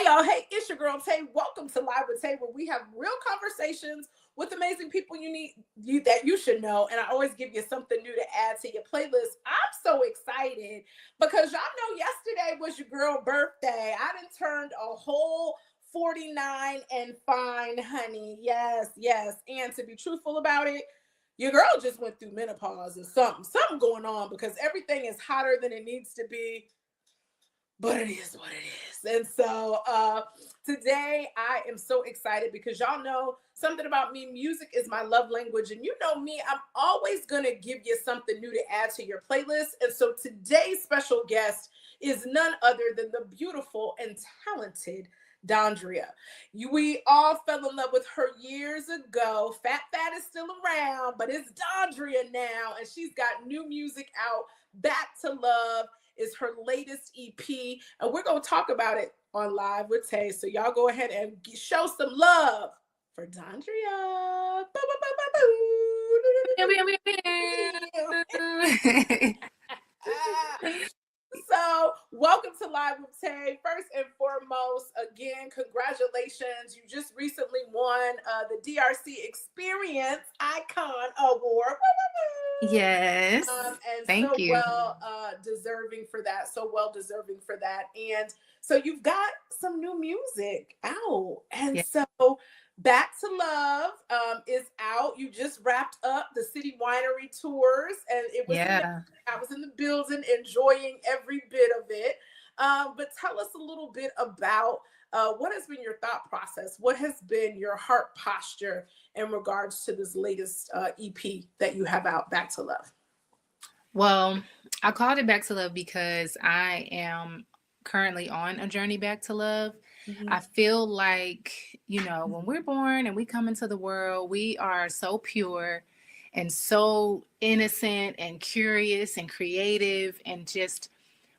Hey y'all, hey, it's your girl Tay. Welcome to Live with Tay, where we have real conversations with amazing people that you should know. And I always give you something new to add to your playlist. I'm so excited because y'all know yesterday was your girl birthday. I done turned a whole 49 and fine, honey. Yes, yes. And to be truthful about it, your girl just went through menopause or something going on because everything is hotter than it needs to be. But it is what it is. And so today I am so excited because y'all know something about me. Music is my love language. And you know me, I'm always going to give you something new to add to your playlist. And so today's special guest is none other than the beautiful and talented Dondria. We all fell in love with her years ago. Fat is still around, but it's Dondria now. And she's got new music out. Back to Love is her latest EP, and we're going to talk about it on Live with Tay. So y'all go ahead and show some love for Dondria. So welcome to Live with Tay. First and foremost, again, congratulations. You just recently won the DRC Experience Icon Award. Yes. And Thank so you. well deserving for that. So well deserving for that. And so you've got some new music out. And so Back to Love is out. You just wrapped up the City Winery tours, and it was amazing. I was in the building enjoying every bit of it. But tell us a little bit about what has been your thought process? What has been your heart posture in regards to this latest EP that you have out, Back to Love? Well, I called it Back to Love because I am currently on a journey back to love. Mm-hmm. I feel like, when we're born and we come into the world, we are so pure and so innocent and curious and creative and just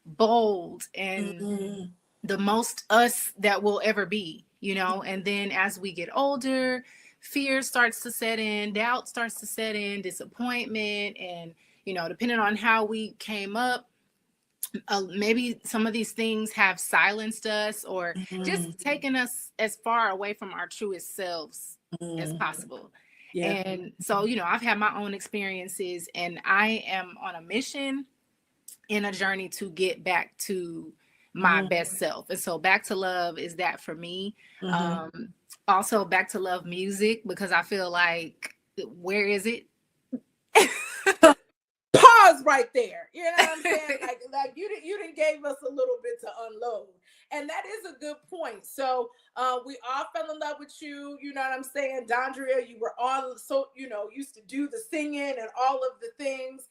bold and the most us that we'll ever be, and then as we get older, fear starts to set in, doubt starts to set in, disappointment, and depending on how we came up, maybe some of these things have silenced us or just taken us as far away from our truest selves as possible. And so, I've had my own experiences, and I am on a mission in a journey to get back to my best self. And so Back to Love is that for me. Also Back to Love music, because I feel like, where is it? Pause right there. You know what I'm saying? like you didn't gave us a little bit to unload. And that is a good point. So we all fell in love with you. You know what I'm saying? Dondria, you were on, so, used to do the singing and all of the things.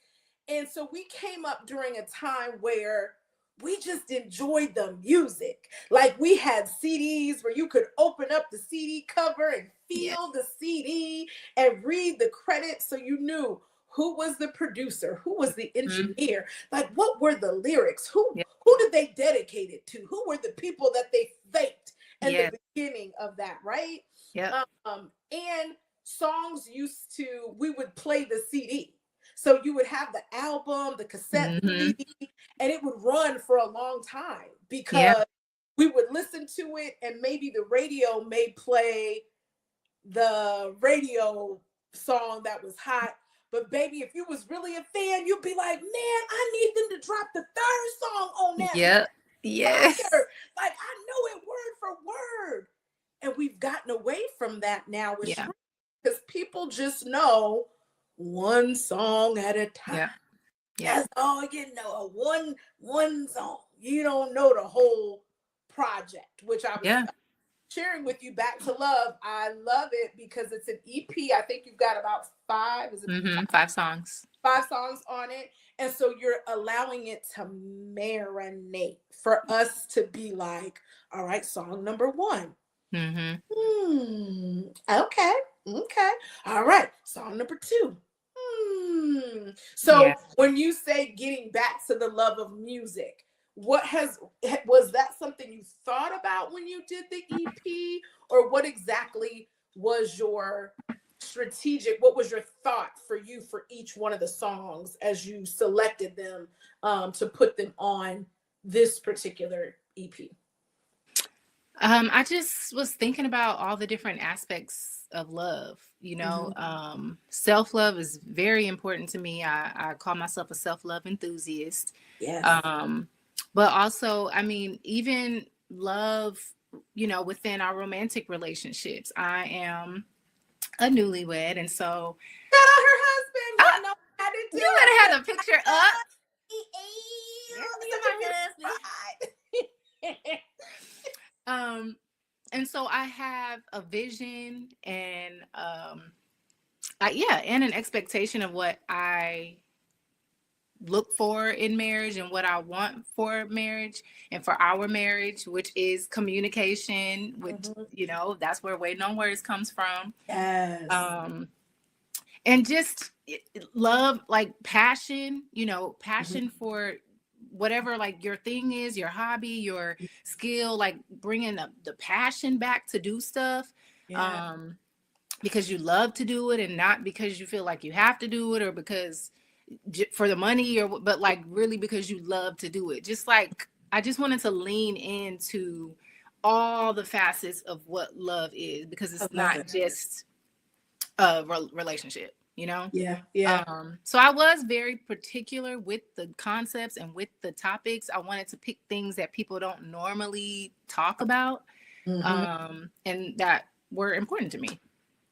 And so we came up during a time where we just enjoyed the music. Like we had CDs where you could open up the CD cover and feel the CD and read the credits, so you knew who was the producer, who was the engineer, like what were the lyrics, who did they dedicate it to, who were the people that they thanked in the beginning of that, right? And songs we would play the CD. So you would have the album, the cassette CD, and it would run for a long time because we would listen to it, and maybe the radio may play the radio song that was hot. But baby, if you was really a fan, you'd be like, man, I need them to drop the third song on that. Fire. Like, I know it word for word. And we've gotten away from that now with streaming, because people just know one song at a time. That's all you know. One song. You don't know the whole project, which I was sharing with you. Back to Love. I love it because it's an EP. I think you've got about 5. Is it 5 songs? 5 songs on it. And so you're allowing it to marinate for us to be like, all right, song number 1. Okay. All right, song number 2. So when you say getting back to the love of music, was that something you thought about when you did the EP, or what exactly was your what was your thought for each one of the songs as you selected them to put them on this particular EP? I just was thinking about all the different aspects of love. Hmm. Self-love is very important to me. I call myself a self-love enthusiast. Yes. Um, but also, I mean, even love, within our romantic relationships. I am a newlywed, and so Shout out her husband. ah, Y'all know how to do you better it. have the picture up. Girl, look Such a at my beautiful husband. And so I have a vision and and an expectation of what I look for in marriage and what I want for marriage and for our marriage, which is communication, which bride. that's where waiting on words comes from. Yes. Um and just love, like passion, Mhm. passion for whatever, like your thing is, your hobby, your skill, like bringing the passion back to do stuff, Yeah. um because you love to do it and not because you feel like you have to do it or because for the money, or but like really because you love to do it. Just like I just wanted to lean into all the facets of what love is, because I it's love not it. just a relationship, Yeah. Yeah. So I was very particular with the concepts and with the topics. I wanted to pick things that people don't normally talk about, Hmm. and that were important to me.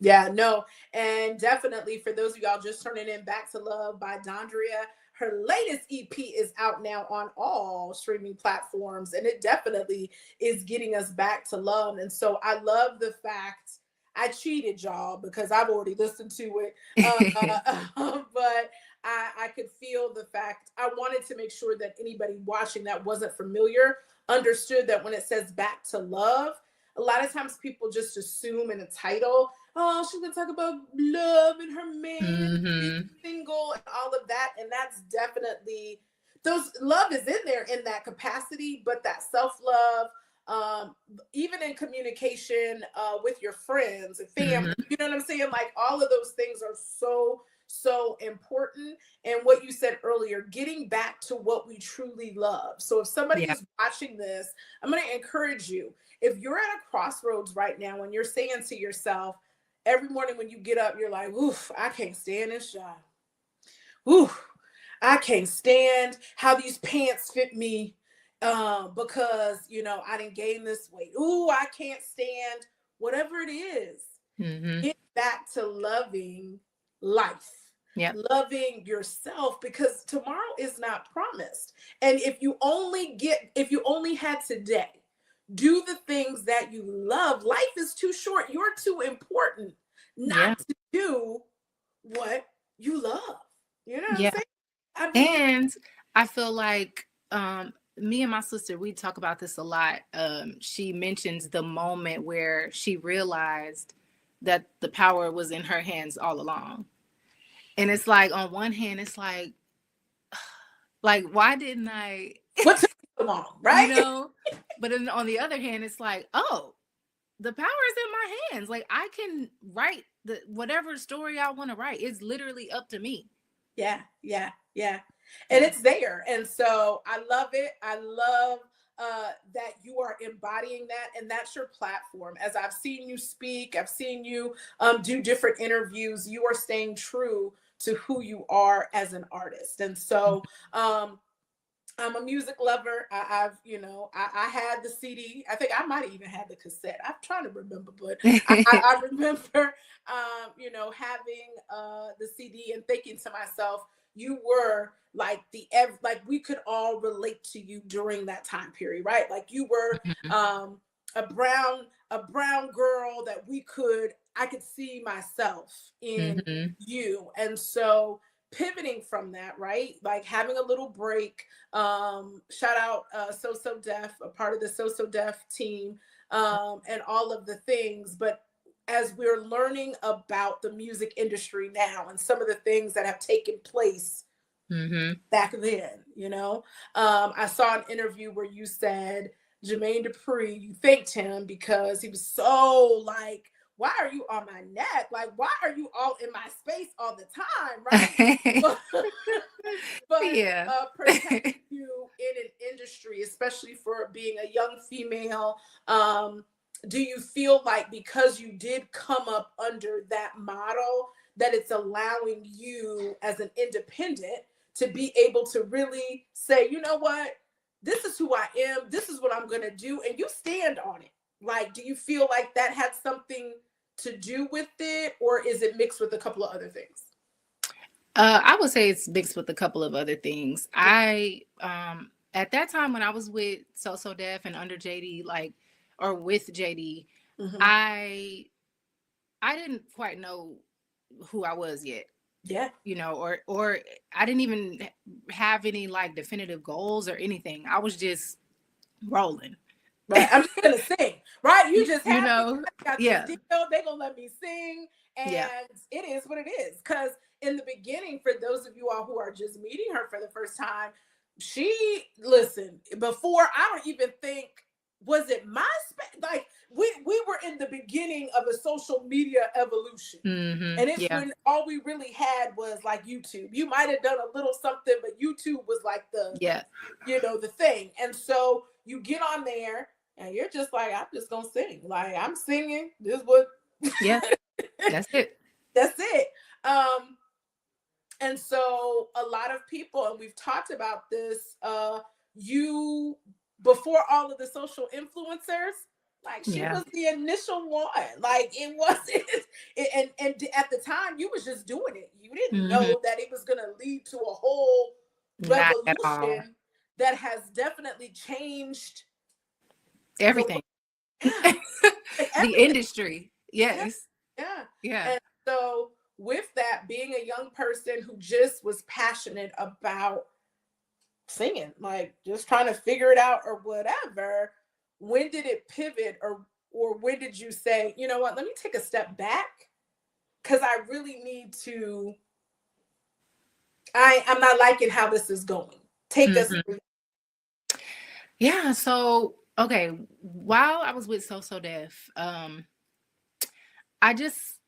Yeah, no, and definitely for those of y'all just turning in, Back to Love by Dondria. Her latest EP is out now on all streaming platforms, and it definitely is getting us back to love. And so I love the fact I cheated y'all because I've already listened to it, but I could feel the fact. I wanted to make sure that anybody watching that wasn't familiar understood that when it says Back to Love, a lot of times people just assume in a title, oh, she's gonna talk about love and her man and being Hmm. single and all of that. And that's definitely, those love is in there in that capacity, but that self-love, um, even in communication with your friends and family, Hmm. you know what I'm saying? Like all of those things are so important. And what you said earlier, getting back to what we truly love. So if somebody Yeah. is watching this, I'm going to encourage you. If you're at a crossroads right now and you're saying to yourself, every morning when you get up, you're like, oof, I can't stand this job. Oof, I can't stand how these pants fit me because, I didn't gain this weight. Ooh, I can't stand whatever it is. Hmm. Get back to loving life, Yep. loving yourself, because tomorrow is not promised. And if you only had today, do the things that you love. Life is too short. You're too important Yeah. not to do what you love. You know what I'm Yeah. saying? I mean, And I feel like me and my sister, we talk about this a lot. She mentions the moment where she realized that the power was in her hands all along. And it's like, on one hand, it's like why didn't I, what took you so long, you right? know? But then on the other hand, it's like, oh, the power is in my hands. Like I can write the whatever story I want to write. It's literally up to me. Yeah, yeah, yeah. And Yeah. it's there. And so I love it. I love that you are embodying that, and that's your platform. As I've seen you speak, I've seen you do different interviews, you are staying true to who you are as an artist. And so I'm a music lover. I had the CD. I think I might have even had the cassette. I'm trying to remember, but I remember, having the CD and thinking to myself, you were like like we could all relate to you during that time period, right? Like you were Mhm. um, a brown girl that I could see myself in Mhm. you, and so pivoting from that, right? Like having a little break. Shout out So Def, a part of the So Def team, and all of the things. But as we're learning about the music industry now and some of the things that have taken place Mhm. back then, I saw an interview where you said Jermaine Dupri, you thanked him because he was so like why are you on my neck? Like, why are you all in my space all the time? Right. But, Yeah. protecting you in an industry, especially for being a young female, do you feel like because you did come up under that model, that it's allowing you as an independent to be able to really say, you know what, this is who I am, this is what I'm going to do, and you stand on it? Like, do you feel like that had something to do with it, or is it mixed with a couple of other things? I would say it's mixed with a couple of other things. I at that time when I was with So Def and under JD, like, or with JD, Mm-hmm. I didn't quite know who I was yet. Yeah. You know, or I didn't even have any like definitive goals or anything. I was just rolling. Right. I'm just gonna sing. Right. You just You happy. know, I got this yeah, deal. They gonna let me sing. yeah, And it is what it is. Because in the beginning, for those of you all who are just meeting her for the first time, listen, before I don't even think, was it MySpace? Like, we were in the beginning of a social media evolution. And it's yeah, when all we really had was like YouTube. You might have done a little something, but YouTube was like yeah, the thing. And so you get on there and you're just like, I'm just gonna sing. Like, I'm singing. This is what yeah. That's it. that's it. And so a lot of people, and we've talked about this, you, before all of the social influencers, like, she Yeah, was the initial one. Like, it wasn't, and at the time you was just doing it. You didn't hmm know that it was gonna lead to a whole not at all. revolution that has definitely changed the Everything. yeah, like The everything. industry. Yeah, Yes. yeah. Yeah. And so with that, being a young person who just was passionate about singing, like just trying to figure it out or whatever, when did it pivot, or when did you say, you know what, let me take a step back, because I really need to, I'm not liking how this is going. Take us hmm through. Yeah. So, okay, while I was with So Def, I just,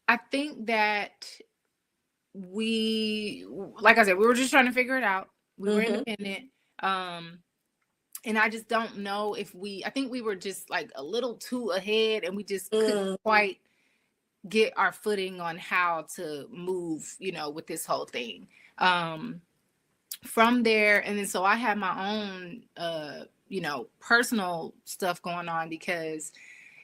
I think that we, like I said, we were just trying to figure it out. We were Mm-hmm. independent. Um, and I just don't know if I think we were just like a little too ahead and we just couldn't Mm, quite get our footing on how to move, with this whole thing. From there, and then so I had my own personal stuff going on, because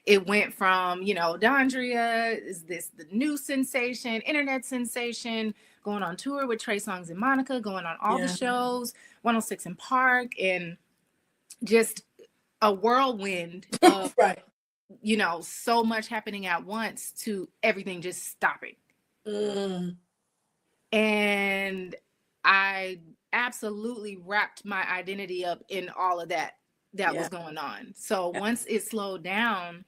it went from, Dondria is the new sensation, internet sensation, going on tour with Trey Songz and Monica, going on all the yeah. shows, 106 in Park, and just a whirlwind of, Right. so much happening at once to everything just stopping. Mm, And I absolutely wrapped my identity up in all of that yeah. was going on. So once it slowed down,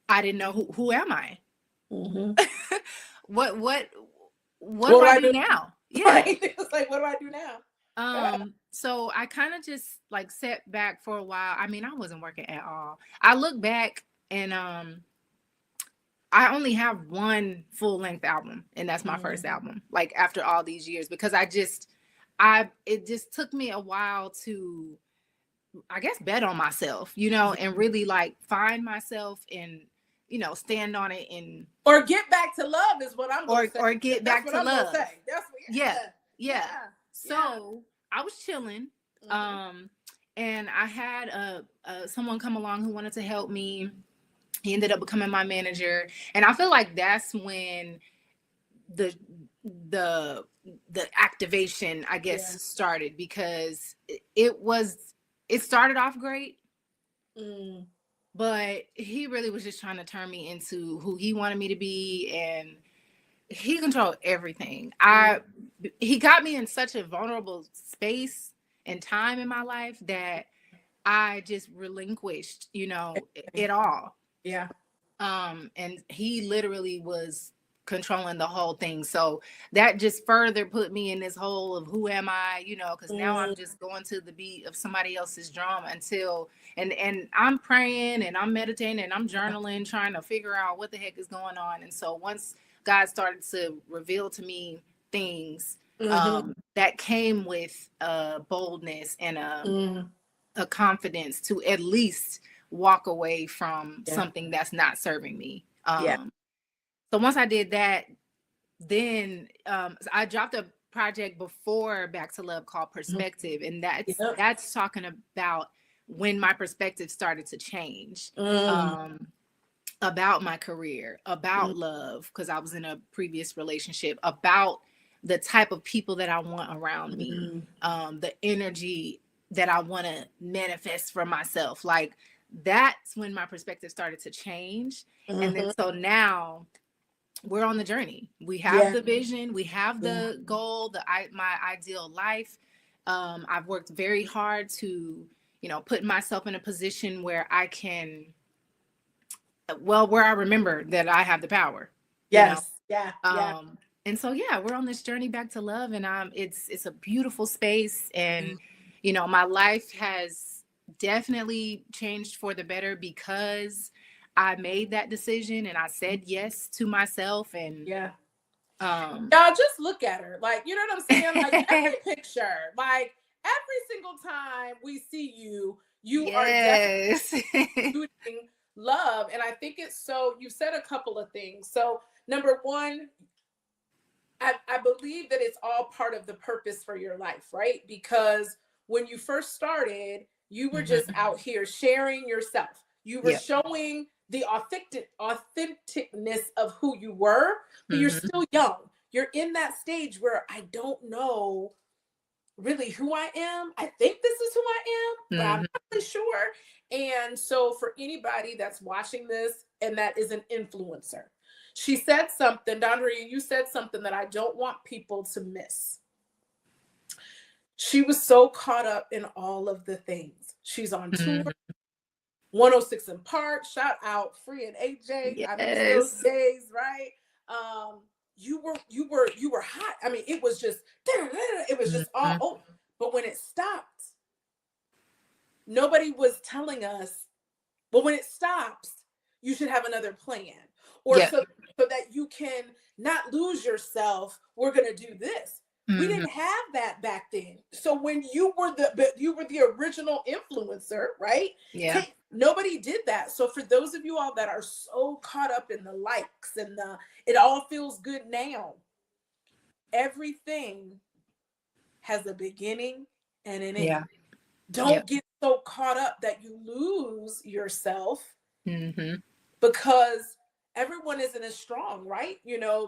I didn't know who am I? Mm-hmm. What What do do I I do do? now? Yeah. Right. It's like, what do I do now? Yeah. So I kind of just like sat back for a while. I mean, I wasn't working at all. I look back and I only have one full length album, and that's my first album, like after all these years, because it just took me a while to, I guess, bet on myself, and really like find myself and, stand on it, and Or get back to love is what I'm gonna say. or get That's back what to I'm gonna love. say. That's what. Yeah. Yeah. Yeah. Yeah. Yeah. So I was chilling. Mm-hmm. And I had someone come along who wanted to help me. He ended up becoming my manager, and I feel like that's when the the the activation, I guess, Yeah. started, because it started off great, Mm. but he really was just trying to turn me into who he wanted me to be, and he controlled everything. He got me in such a vulnerable space and time in my life that I just relinquished, it all. Yeah. And he literally was controlling the whole thing. So that just further put me in this hole of who am I, because now I'm just going to the beat of somebody else's drum until and I'm praying and I'm meditating and I'm journaling, trying to figure out what the heck is going on. And so once God started to reveal to me things, that came with boldness and a confidence to at least walk away from something that's not serving me. So once I did that, then I dropped a project before Back to Love called Perspective, and that's talking about when my perspective started to change about my career, about love, because I was in a previous relationship, about the type of people that I want around me, the energy that I want to manifest for myself. Like that's when my perspective started to change. And then so now we're on the journey. We have the vision, we have the goal, my ideal life. I've worked very hard to, put myself in a position where I can, where I remember that I have the power. Yes. And so, we're on this journey back to love, and it's a beautiful space. And, my life has definitely changed for the better because I made that decision and I said yes to myself. And y'all just look at her, like, you know what I'm saying? Like every picture, like every single time we see you, you are definitely shooting love. And I think it's so, you said a couple of things. So number one, I believe that it's all part of the purpose for your life, right? Because when you first started, you were just out here sharing yourself. You were showing the authenticness of who you were, but you're still young. You're in that stage where I don't know really who I am. I think this is who I am, but I'm not really sure. And so for anybody that's watching this and that is an influencer, she said something, Dondria, you said something that I don't want people to miss. She was so caught up in all of the things.'s on tour, 106 in Park, shout out Free and AJ. I miss those days, right? You were hot. I mean, it was just all over. But when it stopped, nobody was telling us, but when it stops, you should have another plan. Or so that you can not lose yourself, we're gonna do this. We didn't have that back then. So when you were the original influencer, right? Nobody did that. So for those of you all that are so caught up in the likes and it all feels good now, everything has a beginning and an end. Don't get so caught up that you lose yourself because everyone isn't as strong, right?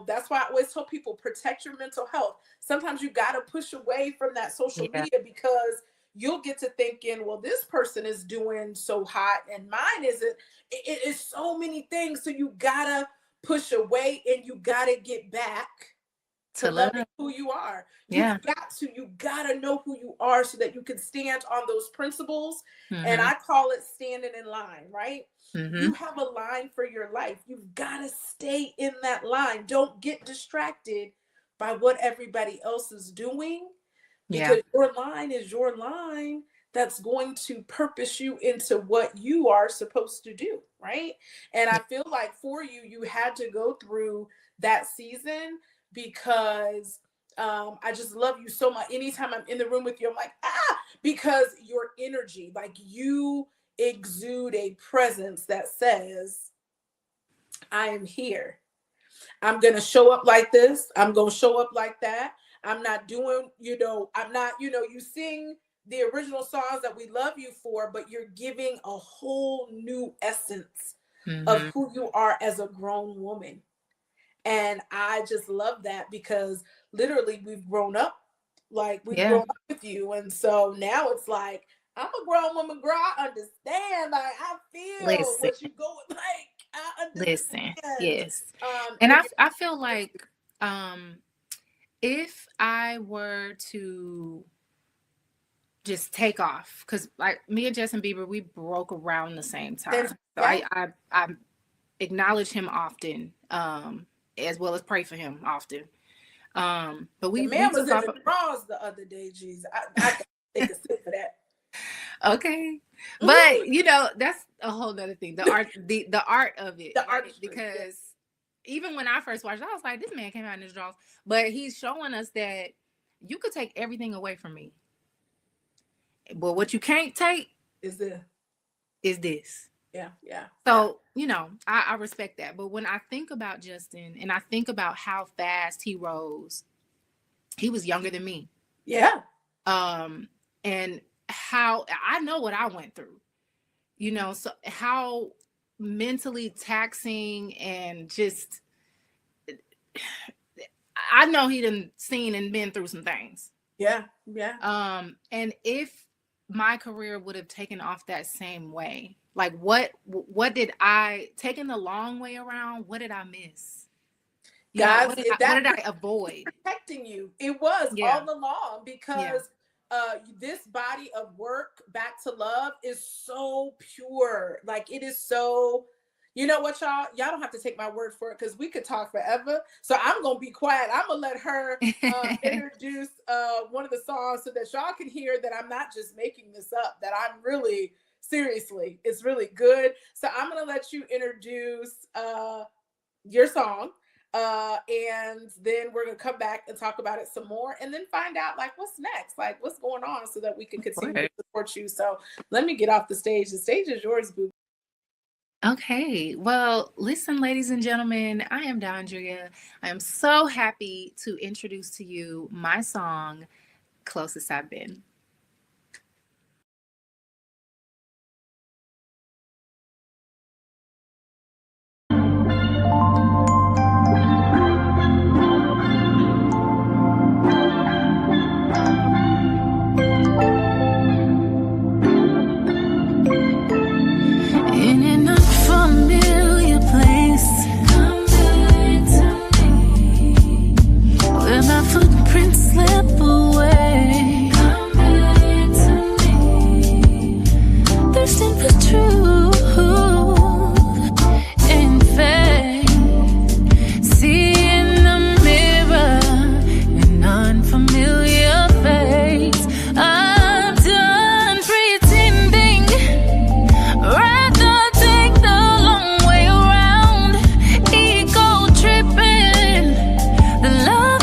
That's why I always tell people, protect your mental health. Sometimes you got to push away from that social media because you'll get to thinking, well, this person is doing so hot and mine isn't. It is so many things. So you got to push away and you got to get back to loving who you are. You got to know who you are so that you can stand on those principles. And I call it standing in line, right? You have a line for your life. You've got to stay in that line. Don't get distracted by what everybody else is doing because your line is your line that's going to purpose you into what you are supposed to do, right? And I feel like for you, you had to go through that season because I just love you so much. Anytime I'm in the room with you, I'm like, because your energy, like you exude a presence that says, I am here. I'm going to show up like this. I'm going to show up like that. I'm not doing, I'm not, you sing the original songs that we love you for, but you're giving a whole new essence of who you are as a grown woman. And I just love that because literally we've grown up, like we've grown up with you. And so now it's like, I'm a grown woman, girl. I understand. Like I feel what you go like. I understand. Yes. And I feel like if I were to just take off, because like me and Justin Bieber, we broke around the same time. So I acknowledge him often. as well as pray for him often. But the man was in the draws the other day. Jeez, I can take a sip for that. Okay, but you know, that's a whole nother thing. The art, the art of it, the art, because even when I first watched it, I was like, this man came out in his draws. But he's showing us that you could take everything away from me, but what you can't take is this. Yeah. So, you know, I respect that. But when I think about Justin and I think about how fast he rose, he was younger than me. Yeah. And how I know what I went through, you know, so how mentally taxing and just, I know he done seen and been through some things. Yeah. And if my career would have taken off that same way, like what did I, taking the long way around, what did I miss? Guys, what did I avoid? Protecting you. It was all along, because this body of work, Back to Love, is so pure. Like, it is so, you know what, y'all don't have to take my word for it, because we could talk forever. So I'm gonna be quiet. I'm gonna let her introduce one of the songs, so that y'all can hear that I'm not just making this up, that I'm really, seriously, it's really good. So I'm gonna let you introduce your song, and then we're gonna come back and talk about it some more, and then find out like what's next, like what's going on, so that we can continue to support you. So let me get off the stage. The stage is yours, boo. Okay, well, listen, ladies and gentlemen, I am Dondria. I am so happy to introduce to you my song, Closest I've Been. Slip away. Come back to me. Thirsting for truth and faith. See in the mirror an unfamiliar face. I'm done pretending. Rather take the long way around. Ego tripping. The love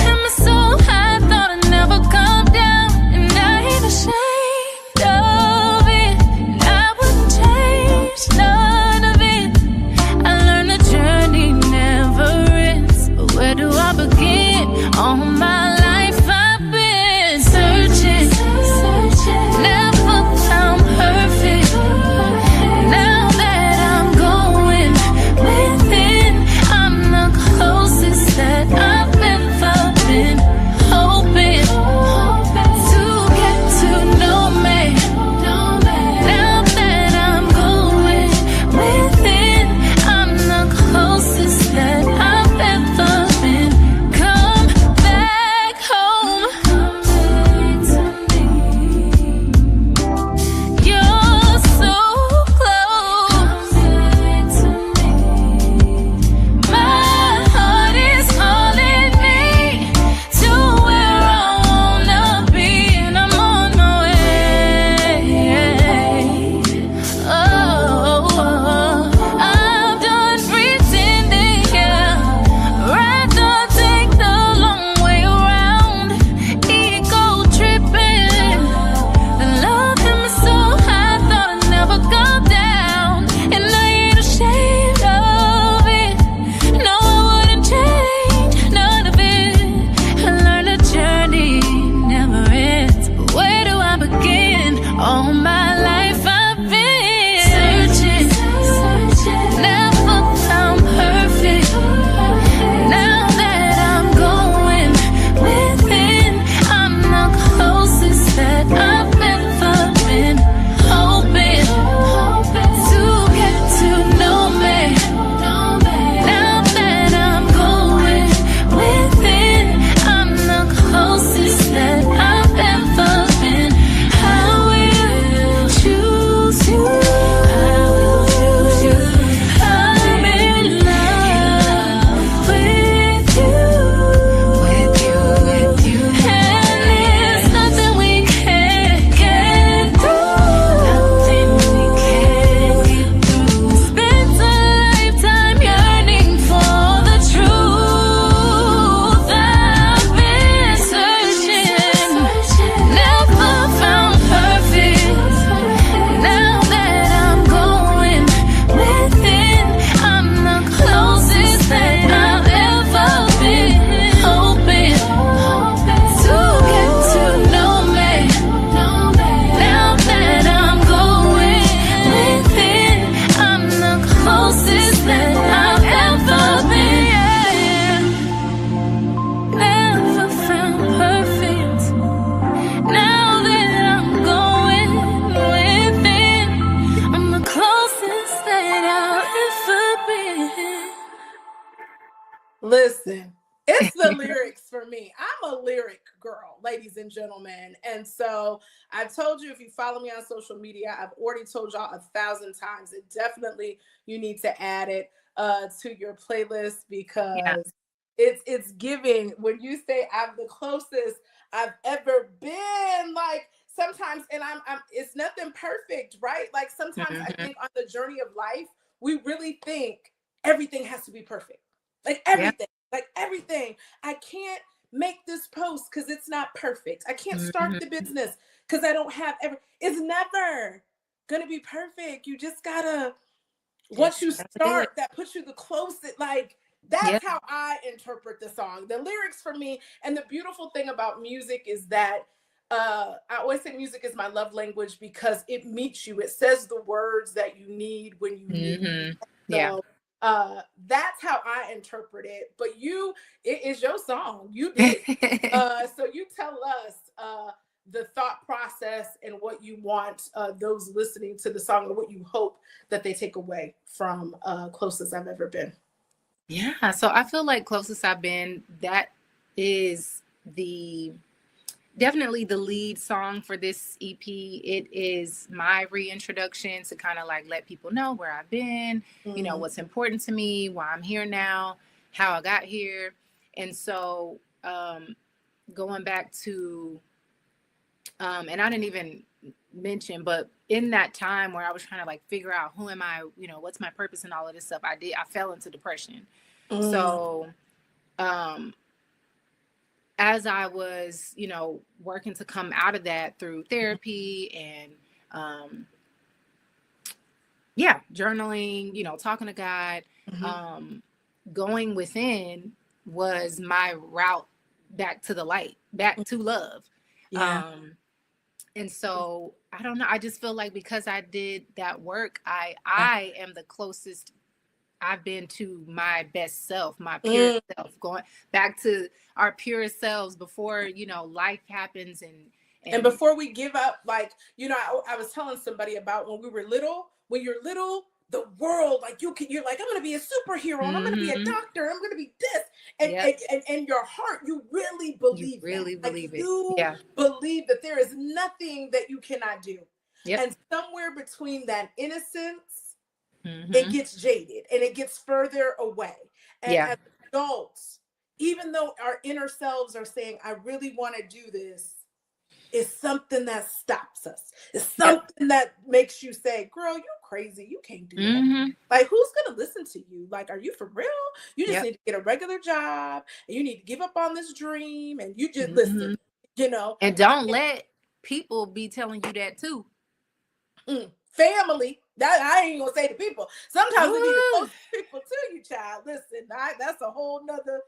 come down, and I ain't ashamed of it. I wouldn't change Listen, it's the lyrics for me. I'm a lyric girl, ladies and gentlemen. And so I've told you, if you follow me on social media, I've already told y'all 1,000 times that definitely you need to add it to your playlist, Yeah. because it's giving. When you say I'm the closest I've ever been, like sometimes, and I'm it's nothing perfect, right? Like sometimes I Hmm. think on the journey of life, we really think everything has to be perfect, like Yeah. everything. I can't make this post because it's not perfect. I can't start Hmm. the business because I don't have it's never gonna be perfect. You just gotta, once Just you gotta do start, it. that puts you the closest. Like Yeah. that's how I interpret the song. The lyrics for me, and the beautiful thing about music is that I always say music is my love language because it meets you. It says the words that you need when you need. Hmm. Yeah. So that's how I interpret it. But it is your song. You did it. So you tell us the thought process and what you want those listening to the song, or what you hope that they take away from Closest I've Ever Been. Yeah. So I feel like closest I've been, that is the definitely the lead song for this EP. It is my reintroduction to kind of like let people know where I've been, Mm-hmm. what's important to me, why I'm here now, how I got here. And so going back to, and I didn't even mention, but in that time where I was trying to like figure out who am I, what's my purpose and all of this stuff, I fell into depression. Mm-hmm. So, um, as I was, working to come out of that through therapy and, yeah, journaling, talking to God, um, going within was my route back to the light, back to love. Yeah. Um, and so I don't know. I just feel like because I did that work, I am the closest I've been to my best self, my pure Mm. self, going back to our purest selves before, life happens And and before we give up, like, I was telling somebody about when we were little. When you're little, the world, like you're like, I'm gonna be a superhero and I'm gonna be a mm-hmm, doctor, I'm gonna be this. And yep, and your heart, you really you believe that. really Like believe it. you Yeah. believe that there is nothing that you cannot do. Yep. And somewhere between that innocence, it Mm-hmm. gets jaded and it gets further away. And Yeah. as adults, even though our inner selves are saying, I really want to do this, is something that stops us. It's Yep. something that makes you say, girl, you crazy. You can't do that. Mm-hmm. Like, who's going to listen to you? Like, are you for real? You just Yep. need to get a regular job and you need to give up on this dream and you just listen, Mm-hmm. you know. And don't let people be telling you that too. Family. That I ain't gonna say to people. Sometimes it be the Woo! closest people to you, child. Listen, that's a whole nother.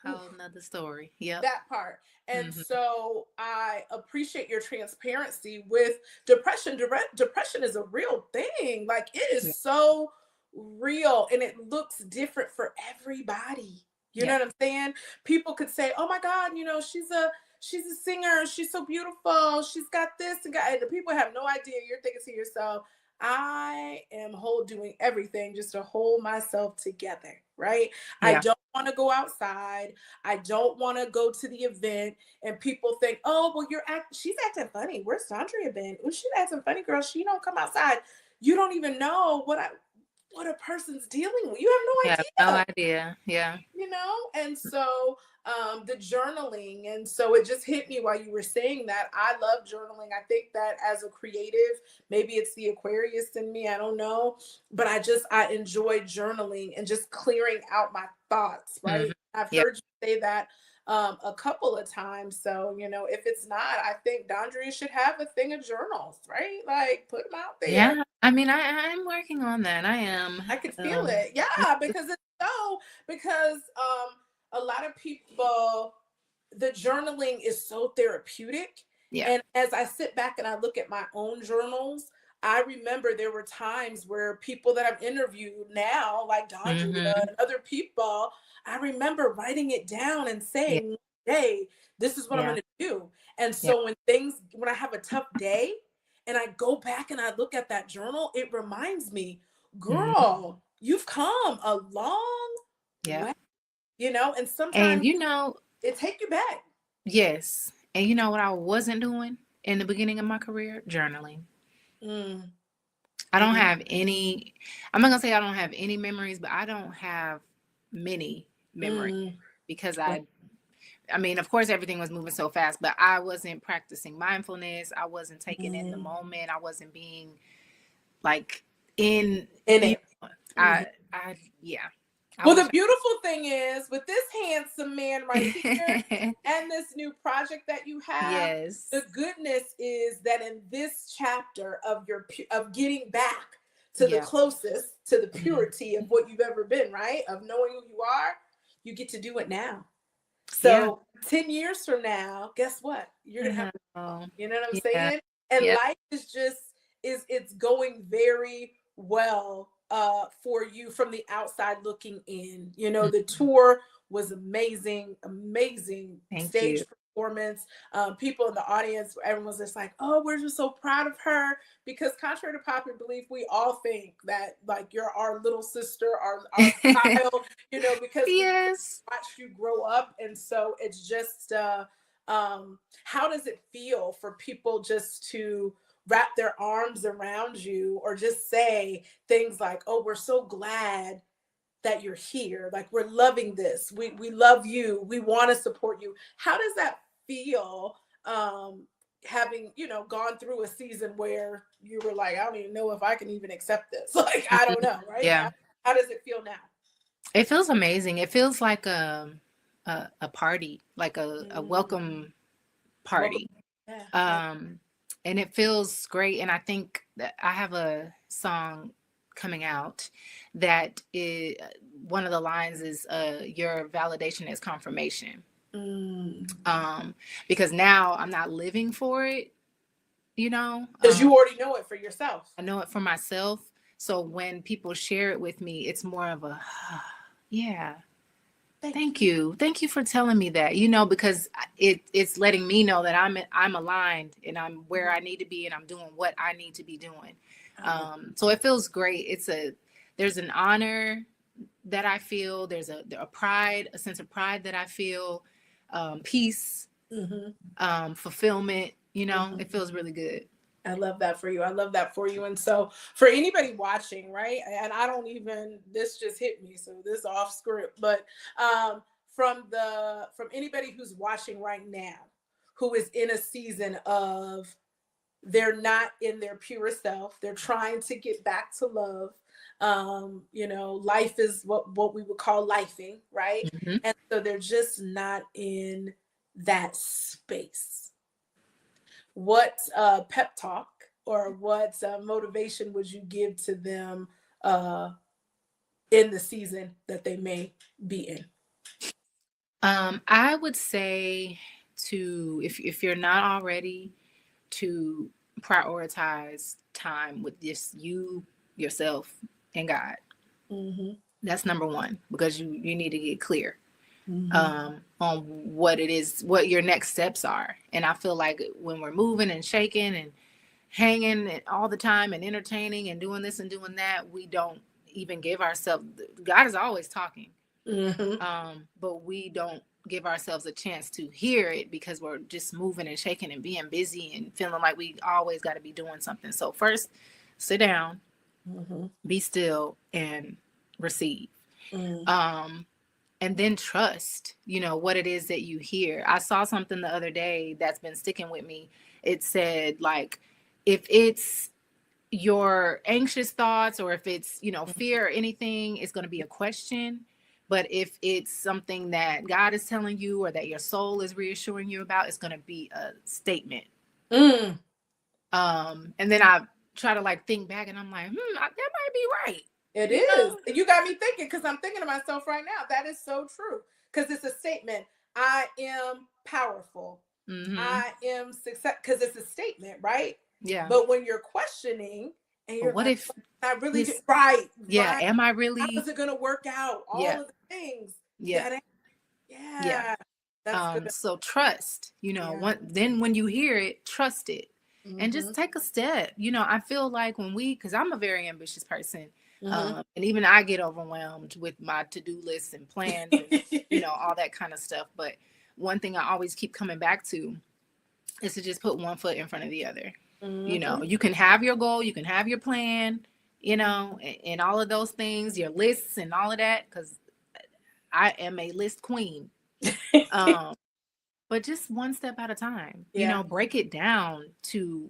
Whole nother story. Yep. That part. And Mm-hmm. so I appreciate your transparency with depression. Depression is a real thing. Like it Yeah. is so real and it looks different for everybody. You know Yep. what I'm saying? People could say, "Oh my God, she's a singer. She's so beautiful. She's got this and got." And the people have no idea. You're thinking to yourself, "I am doing everything just to hold myself together." Right? I Yeah. don't want to go outside. I don't want to go to the event and people think, oh, well, she's acting funny. Where's Dondria been? Oh, she's acting funny, girl. She don't come outside. You don't even know what a person's dealing with. You You have have no no idea, idea. Yeah. And so the journaling, and so it just hit me while you were saying that. I love journaling. I think that as a creative, maybe it's the Aquarius in me, I don't know, but I enjoy journaling and just clearing out my thoughts, Mm-hmm. right? I've Yep. heard you say that a couple of times. So, if it's not, I think Dondria should have a thing of journals, right? Like put them out there. Yeah. I mean, I'm working on that. I am. I could feel it. Yeah, because a lot of people, the journaling is so therapeutic. Yeah. And as I sit back and I look at my own journals, I remember there were times where people that I've interviewed now, like Dondria Mm-hmm. and other people, I remember writing it down and Yeah. saying, hey, this is what I'm Yeah. going to do. And Yeah. so when I have a tough day and I go back and I look at that journal, it reminds me, Mm-hmm. girl, you've come a long Yeah. way. And And sometimes you know, it take you back. yes. And you know what I wasn't doing in the beginning of my career? Journaling. Mm, I don't mm, have any, I'm not gonna say I don't have any memories, but I don't have many memories mm, because I mean, of course, everything was moving so fast, but I wasn't practicing mindfulness. I wasn't taking in the mm. moment. I wasn't being like in, In you it. know, Mhm. yeah, I Well, wish the beautiful thing is with this handsome man right here I, and this new project that you have, the yes, goodness is that in this chapter of of getting back to the yeah, closest to the mhm, purity of what you've ever been, right? Of knowing who you are, you get to do it now. yeah, So 10 years from now, guess what? You're gonna have I know. you know what I'm Yeah, saying? And yeah, life is just is it's going very well for you from the outside looking in. The mhm. tour was amazing, amazing Thank stage you. performance. People in the audience, everyone's just like, oh, we're just so proud of her. Because contrary to popular belief, we all think that like you're our little sister, our child, because we Yes. watched you grow up. And so it's just how does it feel for people just to wrap their arms around you or just say things like, oh, we're so glad that you're here, like we're loving this, we love you, we want to support you. How does that feel, having gone through a season where you were like, I don't even know if I can even accept this, like I don't Mhm. know, right? Yeah. How does it feel now? It feels amazing. It feels like a party, like a Mm, welcome welcome. party. Yeah, yeah. Um, and it feels great. And I think that I have a song coming out that is, one of the lines is your validation is confirmation. Mm. Um, because now I'm not living for it, you know. Because you already know it for yourself. I know it for myself. So when people share it with me, it's more of a yeah. Thank Thank you. Thank you for telling me that. Because it's letting me know that I'm aligned and I'm where you. I need to be and I'm doing what I need to be doing. I love So it feels great. There's an honor that I feel. There's a pride, a sense of pride that I feel, peace, hmm fulfillment. hmm It feels really good. I love that for you. I love that for you. And so for anybody watching, right? And I don't even this just hit me, so this off script, but from anybody who's watching right now, who is in a season of they're not in their pure self, they're trying to get back to love. Life is what we would call lifing, right? Mhm. And so they're just not in that space. What pep talk or what motivation would you give to them uh, in the season that they may be in? I would say to if you're not already to prioritize time with just you, yourself, and God. Mm-hmm. That's number one because you need to get clear Mm-hmm. on what it is, what your next steps are. And I feel like when we're moving and shaking and hanging all the time and entertaining and doing this and doing that, we don't even give ourselves. God is always talking, Mm-hmm. but we don't give ourselves a chance to hear it because we're just moving and shaking and being busy and feeling like we always got to be doing something. So first, sit down, Mm-hmm. be still, and receive. Mm-hmm. Um, and then trust, what it is that you hear. I saw something the other day that's been sticking with me. It said, like, if it's your anxious thoughts or if it's fear or anything, it's going to be a question. But if it's something that God is telling you or that your soul is reassuring you about, it's going to be a statement. Mm. And then I try to like think back and I'm like, that might be right. It you is. know You got me thinking because I'm thinking to myself right now. That is so true because it's a statement. I am powerful. mm-hmm. I am success because it's a statement, right? Yeah. But when you're questioning and But you're what like, if I really do, this, right, yeah, right. am I How really? is it going to work out? Yeah. All of the things Yeah. that, Yeah. yeah, that's good. So trust, Yeah. then when you hear it, trust it. and just take a step. You know, I feel like because I'm a very ambitious person, and even I get overwhelmed with my to-do lists and plans and, you know, all that kind of stuff. But one thing I always keep coming back to is to just put one foot in front of the other. You know, you can have your goal, you can have your plan, you know, and all of those things, your lists and all of that, because I am a list queen. But just one step at a time, you know, break it down to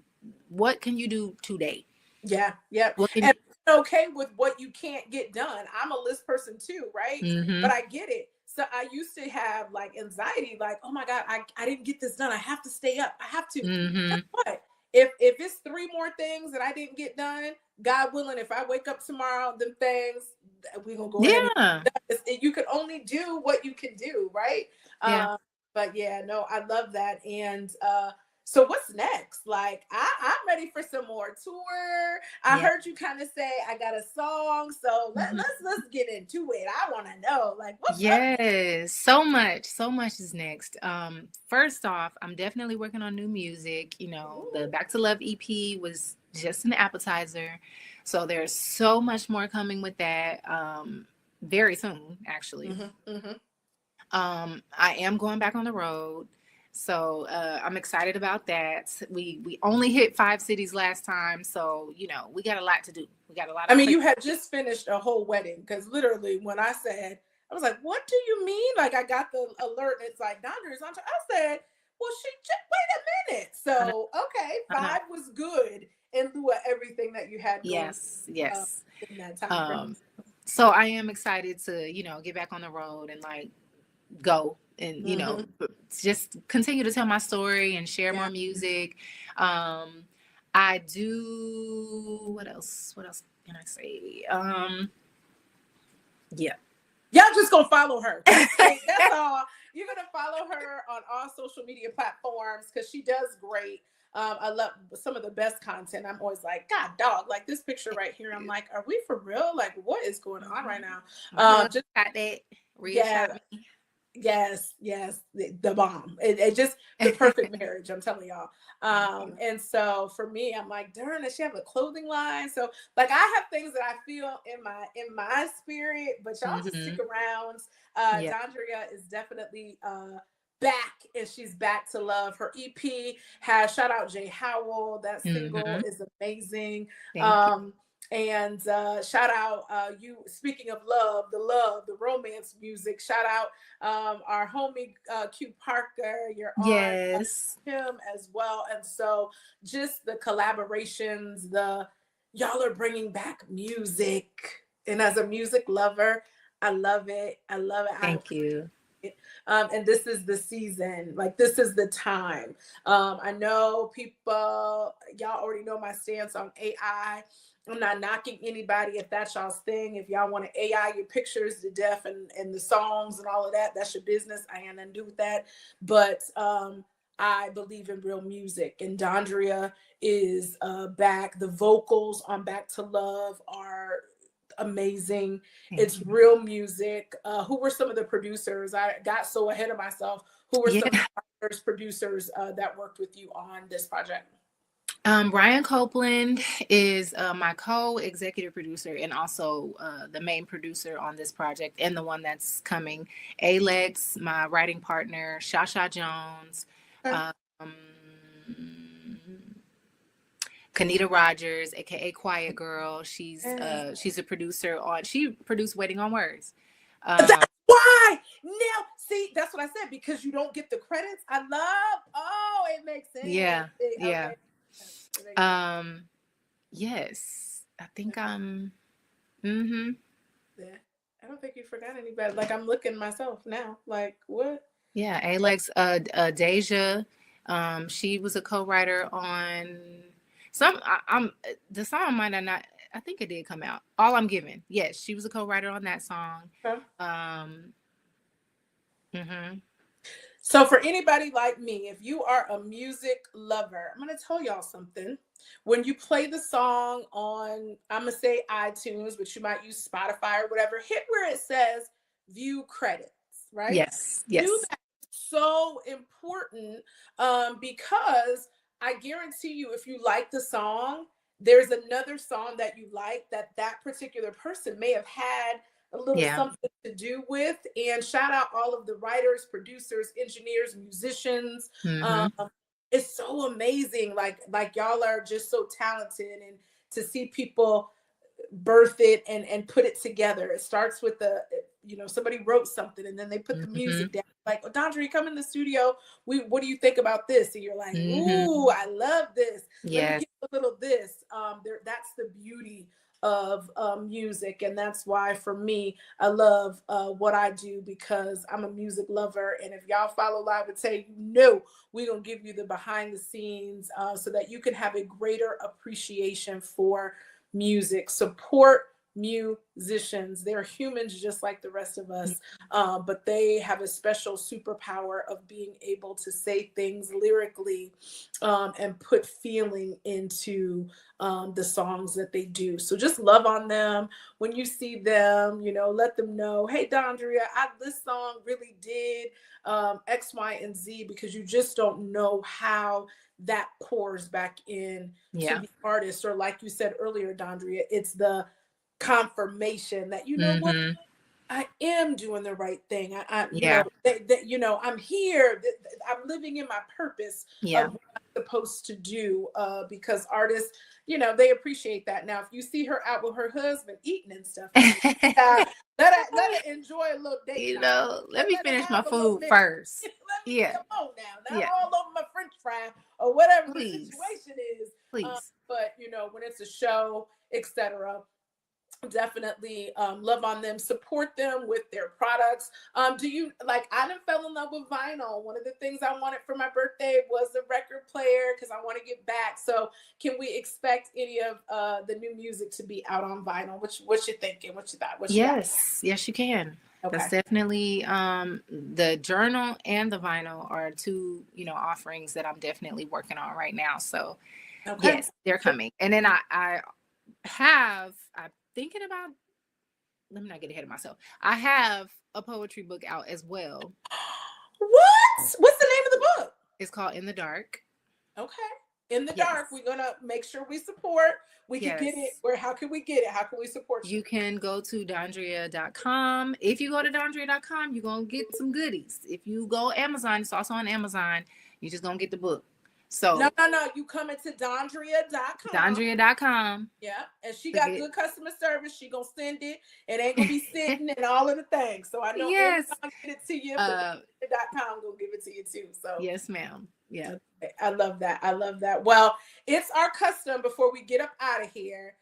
what can you do today? Yeah. Yeah. What can And okay with what you can't get done. I'm a list person too, right? But I get it. So I used to have like anxiety, like, oh my God, I didn't get this done. I have to stay up. I have to. Guess what? If it's 3 more things that I didn't get done, God willing, if I wake up tomorrow, them things, we're gonna go ahead and you can only do what you can do, right? But yeah, no, I love that. And so what's next? Like I'm ready for some more tour. I heard you kind of say I got a song, so let's get into it. I want to know, like, what's up? So much is next. First off, I'm definitely working on new music. You know, the Back to Love EP was just an appetizer, so there's so much more coming with that. Very soon, actually. I am going back on the road. So I'm excited about that. We only hit 5 cities last time, so you know we got a lot to do. We got a lot. I mean, you had just finished a whole wedding, because literally when I said, I was like, "What do you mean?" Like I got the alert, and it's like Dondria's on. I said, "Well, she just wait a minute." So okay, 5 was good in lieu of everything that you had going. Yes. In that time frame. So I am excited to get back on the road and like go and just continue to tell my story and share more music. I do what else can I say? Y'all just gonna follow her. That's all. You're gonna follow her on all social media platforms because she does great. I love some of the best content. I'm always like, God, dog, like this picture right here. I'm like, are we for real? Like, what is going on right now? Just got that. Shot me. Yes, the bomb. It just the perfect marriage. I'm telling y'all. And so for me, I'm like, darn, does she have a clothing line? So like, I have things that I feel in my spirit, but y'all just stick around. Dondria is definitely back, and she's back to love. Her EP has shout out Jay Howell. That single is amazing. And shout out you. Speaking of love, the romance music. Shout out our homie Q Parker. You're on him as well. And so just the collaborations, y'all are bringing back music. And as a music lover, I love it. Thank you. And this is the season, like this is the time. I know people, y'all already know my stance on AI. I'm not knocking anybody if that's y'all's thing. If y'all want to AI your pictures to death and the songs and all of that, that's your business. I ain't nothing to do with that. But I believe in real music, and Dondria is back. The vocals on Back to Love are amazing. It's real music. Who were some of the producers? I got so ahead of myself. Who were some of the producers that worked with you on this project? Ryan Copeland is my co-executive producer and also the main producer on this project and the one that's coming. Alex, my writing partner, Shasha Jones, Kanita Rogers, aka Quiet Girl. She's a producer on. She produced Waiting on Words. That's why. Now, see, that's what I said, because you don't get the credits. I love. Oh, it makes sense. Yeah. Okay. Yes, I think I'm. Yeah, I don't think you forgot anybody. Like I'm looking myself now. Like what? Yeah, Alex, Deja, she was a co-writer on the song might have not. I think it did come out. All I'm Giving. Yes, she was a co-writer on that song. So for anybody like me, if you are a music lover, I'm going to tell y'all something. When you play the song on, I'm going to say iTunes, but you might use Spotify or whatever, hit where it says view credits, right? Yes. Do that. So important because I guarantee you, if you like the song, there's another song that you like that particular person may have had a little Yeah. something to do with. And shout out all of the writers, producers, engineers, musicians. Mm-hmm. Um, it's so amazing. Like y'all are just so talented, and to see people birth it and put it together. It starts with somebody wrote something and then they put the Mm-hmm. music down. Like, oh, Dondra, come in the studio. What do you think about this? And you're like, Mm-hmm. ooh, I love this. Let me Yes. give a little this. That's the beauty of music, and that's why for me, I love what I do, because I'm a music lover. And if y'all follow Live with Tay, we're gonna give you the behind the scenes, so that you can have a greater appreciation for music. Support musicians. They're humans just like the rest of us, but they have a special superpower of being able to say things lyrically, and put feeling into the songs that they do. So just love on them when you see them. Let them know, hey, Dondria, this song really did X, Y, and Z, because you just don't know how that pours back in to Yeah. the artist. Or like you said earlier, Dondria, it's the confirmation that, what, Mm-hmm. I am doing the right thing. Yeah. I'm here. I'm living in my purpose Yeah. of what I'm supposed to do. Because artists, they appreciate that. Now, if you see her out with her husband eating and stuff, let her enjoy a little date night. Let me Let her finish my have a little food bit. first. Let me Yeah. come on now, not Yeah. all over my French fry or whatever the Please. situation is. Please. But when it's a show, etc., definitely love on them, support them with their products. Do you like, I done fell in love with vinyl. One of the things I wanted for my birthday was a record player, because I want to get back. So can we expect any of the new music to be out on vinyl? What you thinking? What you thought? What you got? Yes, you can. That's Okay. definitely the journal and the vinyl are two, offerings that I'm definitely working on right now. So Okay. yes, they're coming. And then I'm thinking about, let me not get ahead of myself. I have a poetry book out as well. What's the name of the book? It's called In the Dark. Okay. In the Yes. dark. We're gonna make sure we support. We can get it. Yes. How can we get it? How can we support you? You can go to Dondria.com. If you go to Dondria.com, you're going to get some goodies. If you go Amazon, it's also on Amazon. You're just going to get the book. So No. You come into Dondria.com. Dondria.com. Yeah. And she got good customer service. She gonna send it. It ain't gonna be sitting and all of the things. So I know Yes. Amazon get it to you, but Dondria.com gonna give it to you too. So yes, ma'am. Yeah. I love that. I love that. Well, it's our custom before we get up out of here.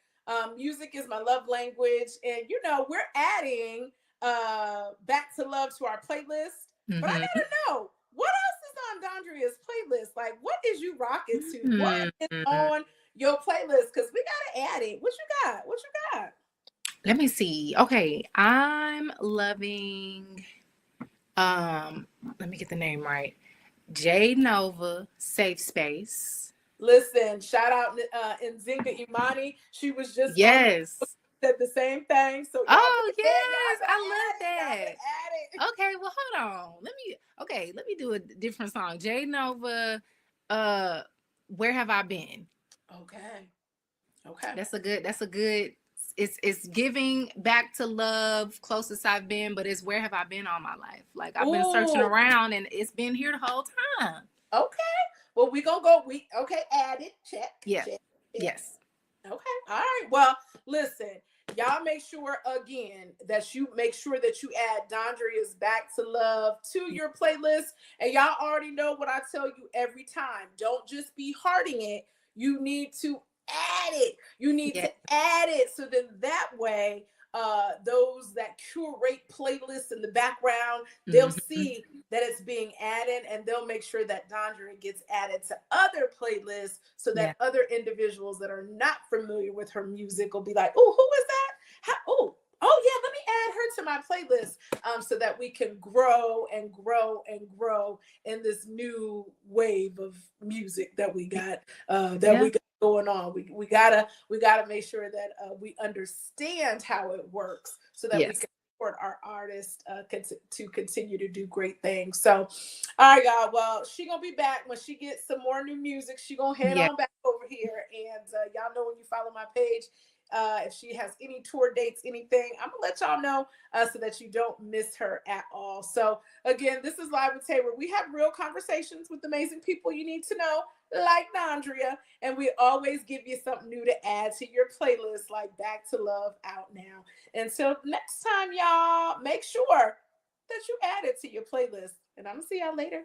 Music is my love language, and we're adding Back to Love to our playlist. Mm-hmm. But I gotta know, what else is on Dondria's playlist? Like, what is you rocking to? Mm-hmm. What is on your playlist? Because we gotta add it. What you got? What you got? Let me see. Okay, I'm loving. Let me get the name right. J Nova, Safe Space. Listen, shout out Nzinga Imani. She was just yes. Said the same thing. So yes, I love that. Okay, well, hold on. Let me do a different song. J Nova, Where Have I Been? Okay. That's a good. It's giving back to love, closest I've been, but it's where have I been all my life? Like I've been searching around and it's been here the whole time. Okay. Well, we gonna go. Add it. Check. Yeah. Check. Yes. Okay. All right. Well, listen, y'all make sure again that you add Dondria's Back to Love to your playlist. And y'all already know what I tell you every time. Don't just be hearting it. You need to add it. You need to add it. So then that way, those that curate playlists in the background, they'll see that it's being added, and they'll make sure that Dondria gets added to other playlists, so that other individuals that are not familiar with her music will be like, oh, who is that? Oh yeah, let me add her to my playlist, so that we can grow and grow and grow in this new wave of music that we got we got going on. We gotta make sure that we understand how it works, so that we can support our artists to continue to do great things. So, all right, y'all. Well, she gonna be back when she gets some more new music. She gonna head Yeah. on back over here, and y'all know when you follow my page. If she has any tour dates, anything, I'm gonna let y'all know so that you don't miss her at all. So again, this is Live with Tay, where we have real conversations with amazing people you need to know, like Dondria, and we always give you something new to add to your playlist, like Back to Love out now. Until next time, y'all, make sure that you add it to your playlist, and I'm gonna see y'all later.